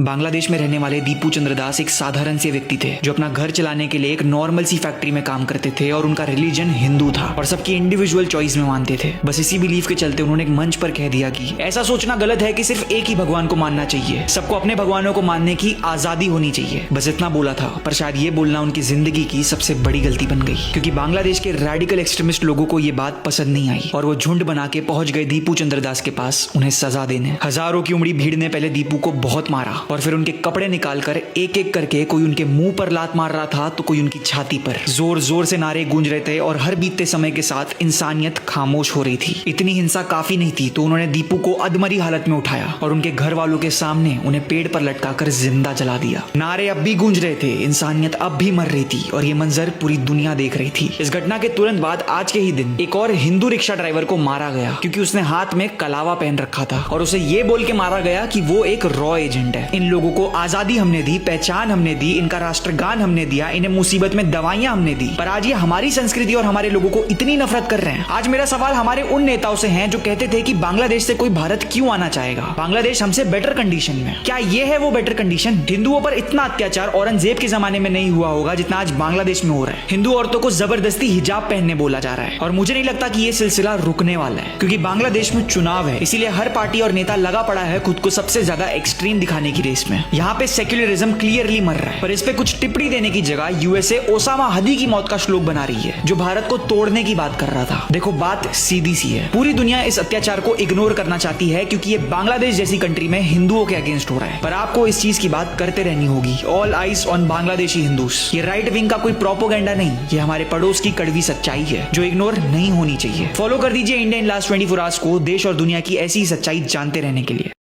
बांग्लादेश में रहने वाले दीपू चंद्र दास एक साधारण से व्यक्ति थे जो अपना घर चलाने के लिए एक नॉर्मल सी फैक्ट्री में काम करते थे और उनका रिलीजन हिंदू था और सबकी इंडिविजुअल चॉइस में मानते थे। बस इसी बिलीफ के चलते उन्होंने एक मंच पर कह दिया कि ऐसा सोचना गलत है कि सिर्फ एक ही भगवान को मानना चाहिए, सबको अपने भगवानों को मानने की आजादी होनी चाहिए। बस इतना बोला था, पर शायद ये बोलना उनकी जिंदगी की सबसे बड़ी गलती बन गई, क्योंकि बांग्लादेश के रेडिकल एक्सट्रीमिस्ट लोगों को ये बात पसंद नहीं आई और वो झुंड बना के पहुंच गए दीपू चंद्र दास के पास उन्हें सजा देने। हजारों की उमड़ी भीड़ ने पहले दीपू को बहुत मारा और फिर उनके कपड़े निकालकर एक एक करके कोई उनके मुंह पर लात मार रहा था तो कोई उनकी छाती पर। जोर जोर से नारे गूंज रहे थे और हर बीतते समय के साथ इंसानियत खामोश हो रही थी। इतनी हिंसा काफी नहीं थी तो उन्होंने दीपू को अधमरी हालत में उठाया और उनके घर वालों के सामने उन्हें पेड़ पर लटकाकर जिंदा जला दिया। नारे अब भी गूंज रहे थे, इंसानियत अब भी मर रही थी और ये मंजर पूरी दुनिया देख रही थी। इस घटना के तुरंत बाद आज के ही दिन एक और हिंदू रिक्शा ड्राइवर को मारा गया क्योंकि उसने हाथ में कलावा पहन रखा था और उसे ये बोल के मारा गया कि वो एक रॉ एजेंट है। इन लोगों को आजादी हमने दी, पहचान हमने दी, इनका राष्ट्रगान हमने दिया, इन्हें मुसीबत में दवाइयां हमने दी, पर आज ये हमारी संस्कृति और हमारे लोगों को इतनी नफरत कर रहे हैं। आज मेरा सवाल हमारे उन नेताओं से है जो कहते थे कि बांग्लादेश से कोई भारत क्यों आना चाहेगा, बांग्लादेश हमसे बेटर कंडीशन में। क्या ये है वो बेटर कंडीशन? हिंदुओं पर इतना अत्याचार औरंगजेब के जमाने में नहीं हुआ होगा जितना आज बांग्लादेश में हो रहा है। हिंदू औरतों को जबरदस्ती हिजाब पहनने बोला जा रहा है और मुझे नहीं लगता कि ये सिलसिला रुकने वाला है, क्योंकि बांग्लादेश में चुनाव है, इसीलिए हर पार्टी और नेता लगा पड़ा है खुद को सबसे ज्यादा एक्सट्रीम दिखाने की रेस में। यहाँ पे सेक्युलरिज्म क्लियरली मर रहा है, पर इस पे कुछ टिप्पणी देने की जगह यूएसए ओसामा हदी की मौत का श्लोक बना रही है जो भारत को तोड़ने की बात कर रहा था। देखो, बात सीधी सी है, पूरी दुनिया इस अत्याचार को इग्नोर करना चाहती है क्योंकि ये बांग्लादेश जैसी कंट्री में हिंदुओं के अगेंस्ट हो रहा है, पर आपको इस चीज की बात करते रहनी होगी। All eyes on Bangladeshi Hindus. ये राइट विंग का कोई प्रोपोगेंडा नहीं, ये हमारे पड़ोस की कड़वी सच्चाई है जो इग्नोर नहीं होनी चाहिए। फॉलो कर दीजिए इंडिया इन लास्ट 24 आवर्स को देश और दुनिया की ऐसी सच्चाई जानते रहने के लिए।